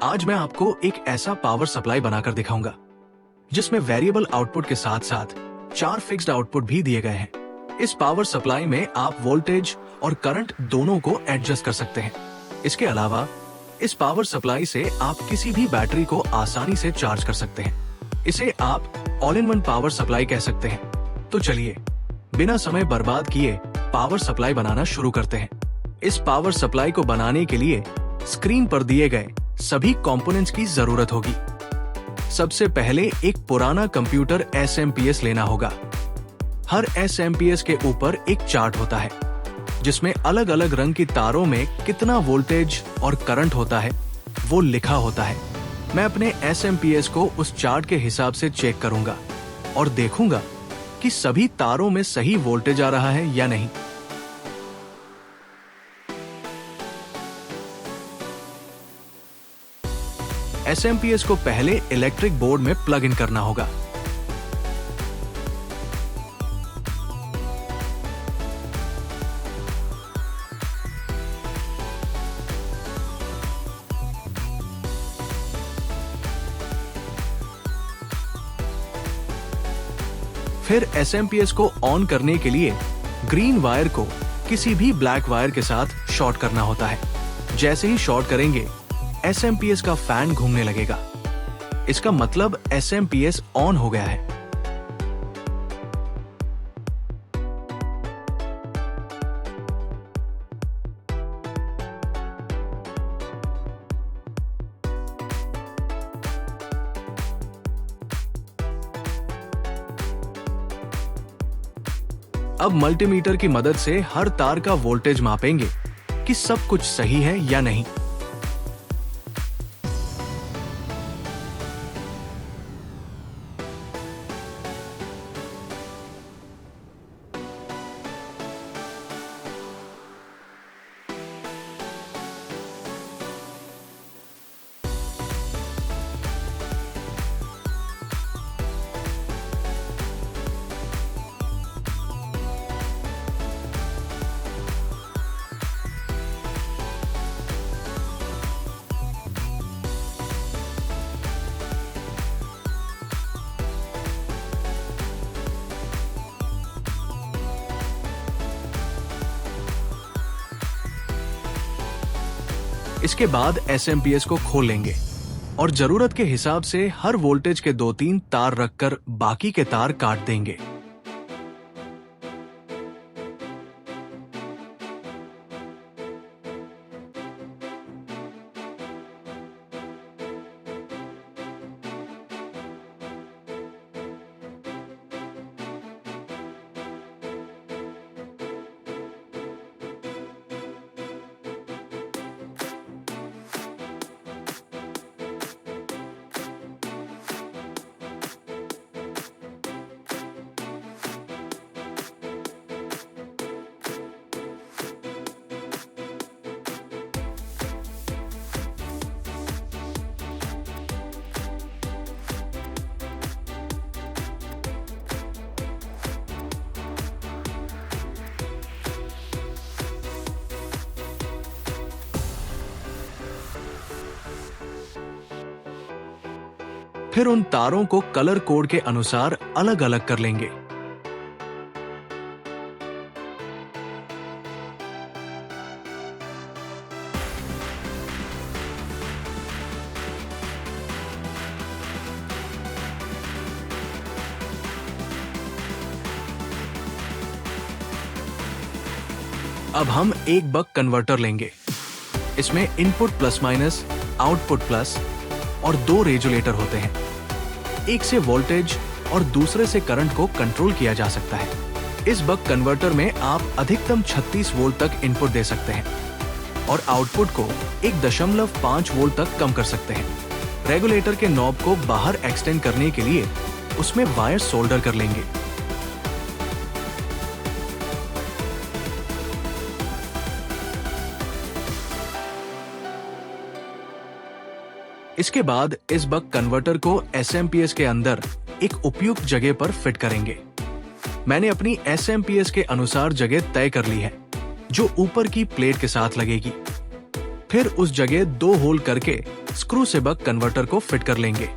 आज मैं आपको एक ऐसा पावर सप्लाई बनाकर दिखाऊंगा जिसमें वेरिएबल आउटपुट के साथ साथ 4 फिक्स्ड आउटपुट भी दिए गए हैं। इस पावर सप्लाई में आप वोल्टेज और करंट दोनों को एडजस्ट कर सकते हैं। इसके अलावा इस पावर सप्लाई से आप किसी भी बैटरी को आसानी से चार्ज कर सकते हैं। इसे आप all in one power supply कह सकते हैं। तो चलिए बिना समय बर्बाद किए पावर सप्लाई बनाना शुरू करते हैं। इस पावर सप्लाई को बनाने के लिए स्क्रीन पर दिए गए सभी कंपोनेंट्स की जरूरत होगी। सबसे पहले एक पुराना कंप्यूटर SMPS लेना होगा। हर SMPS के ऊपर एक चार्ट होता है जिसमें अलग अलग रंग की तारों में कितना वोल्टेज और करंट होता है वो लिखा होता है। मैं अपने SMPS को उस चार्ट के हिसाब से चेक करूंगा और देखूंगा कि सभी तारों में सही वोल्टेज आ रहा है या नहीं। SMPS को पहले इलेक्ट्रिक बोर्ड में प्लग इन करना होगा। फिर SMPS को ऑन करने के लिए ग्रीन वायर को किसी भी ब्लैक वायर के साथ शॉर्ट करना होता है। जैसे ही शॉर्ट करेंगे SMPS का फैन घूमने लगेगा। इसका मतलब SMPS ऑन हो गया है। अब मल्टीमीटर की मदद से हर तार का वोल्टेज मापेंगे कि सब कुछ सही है या नहीं। इसके बाद SMPS को खोल लेंगे और जरूरत के हिसाब से हर वोल्टेज के 2-3 तार रखकर बाकी के तार काट देंगे। फिर उन तारों को कलर कोड के अनुसार अलग अलग कर लेंगे। अब हम एक बक कन्वर्टर लेंगे। इसमें input plus minus, output plus और 2 रेजुलेटर होते हैं। एक से वोल्टेज और दूसरे से करंट को कंट्रोल किया जा सकता है। इस बक कन्वर्टर में आप अधिकतम 36 वोल्ट तक इनपुट दे सकते हैं और आउटपुट को 1.5 वोल्ट तक कम कर सकते हैं। रेगुलेटर के नॉब को बाहर एक्सटेंड करने के लिए उसमें वायर सोल्डर कर लेंगे। इसके बाद इस बक कन्वर्टर को SMPS के अंदर एक उपयुक्त जगह पर फिट करेंगे। मैंने अपनी SMPS के अनुसार जगह तय कर ली है, जो ऊपर की प्लेट के साथ लगेगी। फिर उस जगह 2 होल करके स्क्रू से बक कन्वर्टर को फिट कर लेंगे।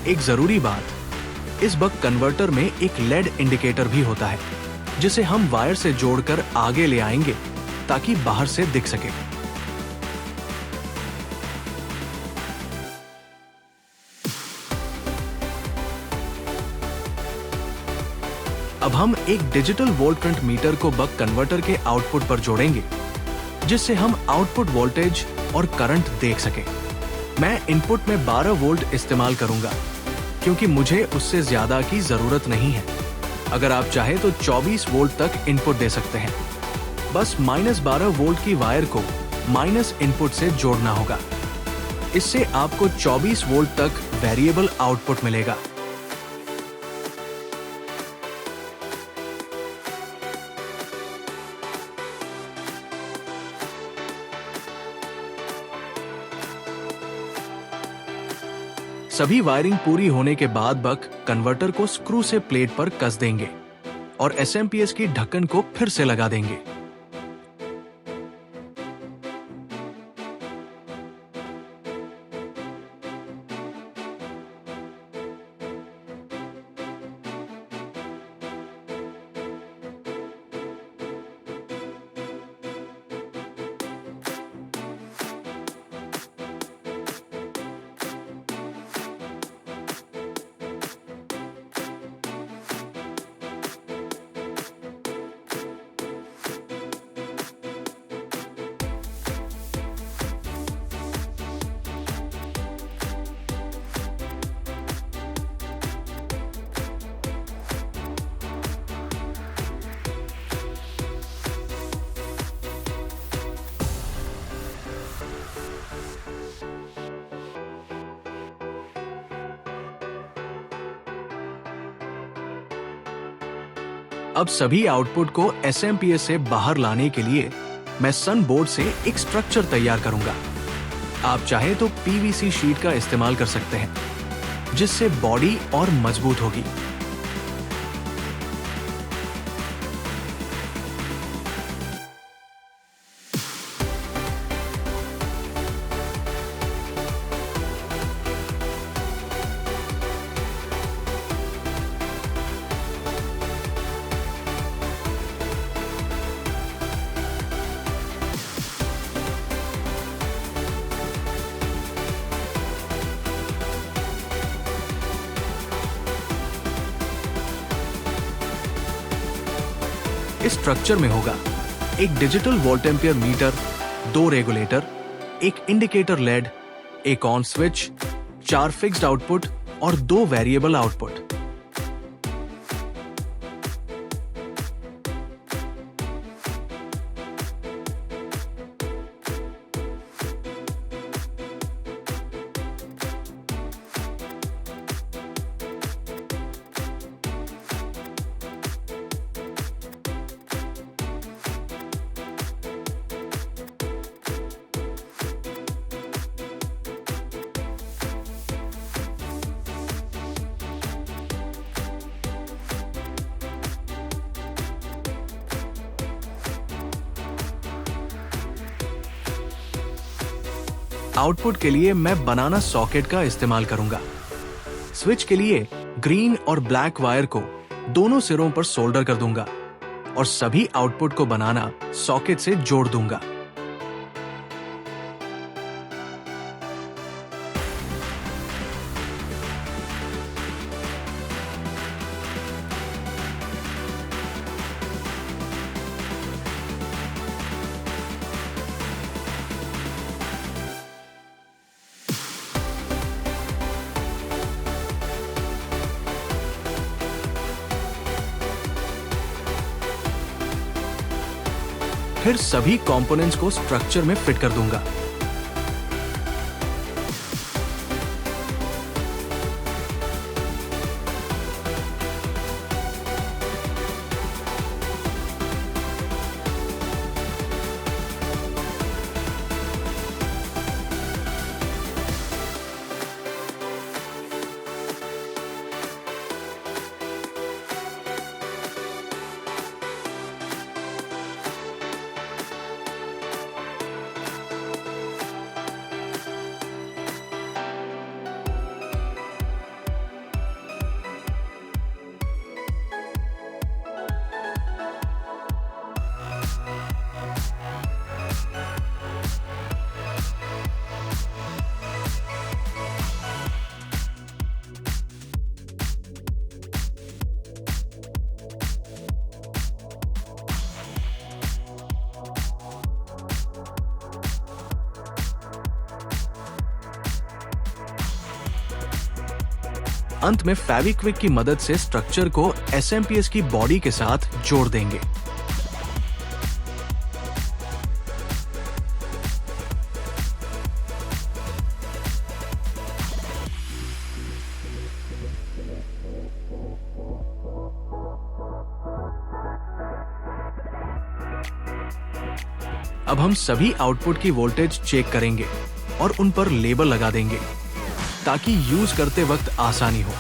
एक जरूरी बात, इस बक कन्वर्टर में एक लेड इंडिकेटर भी होता है, जिसे हम वायर से जोड़कर आगे ले आएंगे ताकि बाहर से दिख सके। अब हम एक डिजिटल वोल्टफ्रंट मीटर को बक कन्वर्टर के आउटपुट पर जोड़ेंगे, जिससे हम आउटपुट वोल्टेज और करंट देख सके। मैं इनपुट में 12 वोल्ट इस्तेमाल करूंगा, क्योंकि मुझे उससे ज्यादा की जरूरत नहीं है। अगर आप चाहे तो 24 वोल्ट तक इनपुट दे सकते हैं। बस -12 वोल्ट की वायर को माइनस इनपुट से जोड़ना होगा। इससे आपको 24 वोल्ट तक वेरिएबल आउटपुट मिलेगा। सभी वायरिंग पूरी होने के बाद बक कन्वर्टर को स्क्रू से प्लेट पर कस देंगे और एसएमपीएस की ढक्कन को फिर से लगा देंगे। अब सभी आउटपुट को एसएमपीएस से बाहर लाने के लिए मैं सन बोर्ड से एक स्ट्रक्चर तैयार करूंगा। आप चाहे तो पीवीसी शीट का इस्तेमाल कर सकते हैं, जिससे बॉडी और मजबूत होगी। इस स्ट्रक्चर में होगा एक digital volt ampere meter, 2 regulator, एक इंडिकेटर लेड, एक ऑन स्विच, 4 फिक्स्ड आउटपुट और 2 वेरिएबल आउटपुट। आउटपुट के लिए मैं बनाना सॉकेट का इस्तेमाल करूंगा। स्विच के लिए ग्रीन और ब्लैक वायर को दोनों सिरों पर सोल्डर कर दूंगा और सभी आउटपुट को बनाना सॉकेट से जोड़ दूंगा। फिर सभी कंपोनेंट्स को स्ट्रक्चर में फिट कर दूंगा। अंत में फेविक्विक की मदद से स्ट्रक्चर को एसएमपीएस की बॉडी के साथ जोड़ देंगे। अब हम सभी आउटपुट की वोल्टेज चेक करेंगे और उन पर लेबल लगा देंगे ताकि यूज करते वक्त आसानी हो।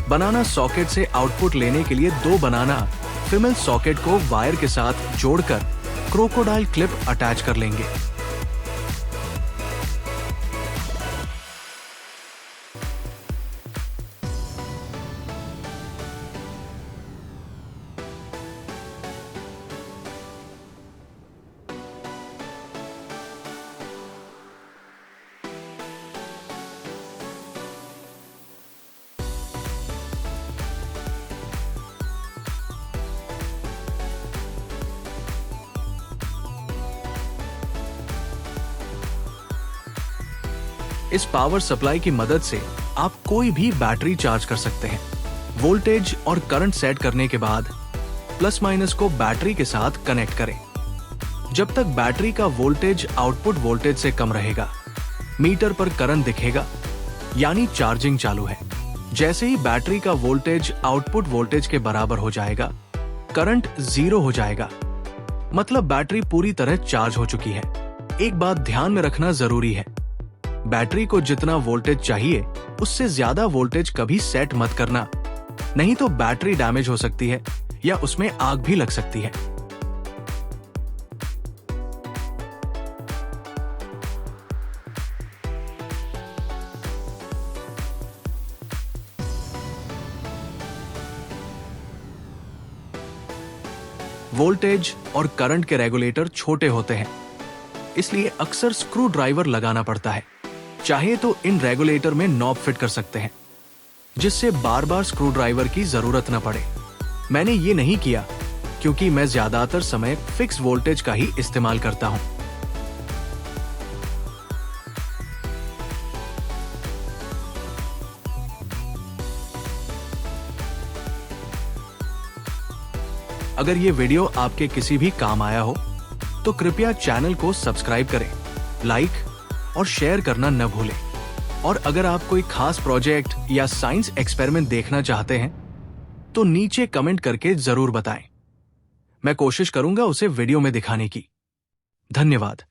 बनाना सॉकेट से आउटपुट लेने के लिए दो बनाना फीमेल सॉकेट को वायर के साथ जोड़कर क्रोकोडाइल क्लिप अटैच कर लेंगे। इस पावर सप्लाई की मदद से आप कोई भी बैटरी चार्ज कर सकते हैं। वोल्टेज और करंट सेट करने के बाद प्लस माइनस को बैटरी के साथ कनेक्ट करें। जब तक बैटरी का वोल्टेज आउटपुट वोल्टेज से कम रहेगा, मीटर पर करंट दिखेगा, यानी चार्जिंग चालू है। जैसे ही बैटरी का वोल्टेज आउटपुट वोल्टेज के बराबर हो जाएगा, करंट 0 हो जाएगा, मतलब बैटरी पूरी तरह चार्ज हो चुकी है। एक बात ध्यान में रखना जरूरी है, बैटरी को जितना वोल्टेज चाहिए उससे ज्यादा वोल्टेज कभी सेट मत करना, नहीं तो बैटरी डैमेज हो सकती है या उसमें आग भी लग सकती है। वोल्टेज और करंट के रेगुलेटर छोटे होते हैं, इसलिए अक्सर स्क्रू ड्राइवर लगाना पड़ता है। चाहे तो इन रेगुलेटर में नॉब फिट कर सकते हैं, जिससे बार बार स्क्रू ड्राइवर की जरूरत न पड़े। मैंने ये नहीं किया क्योंकि मैं ज्यादातर समय फिक्स वोल्टेज का ही इस्तेमाल करता हूं। अगर ये वीडियो आपके किसी भी काम आया हो तो कृपया चैनल को सब्सक्राइब करें, लाइक और शेयर करना न भूलें। और अगर आप कोई खास प्रोजेक्ट या साइंस एक्सपेरिमेंट देखना चाहते हैं तो नीचे कमेंट करके जरूर बताएं। मैं कोशिश करूंगा उसे वीडियो में दिखाने की। धन्यवाद।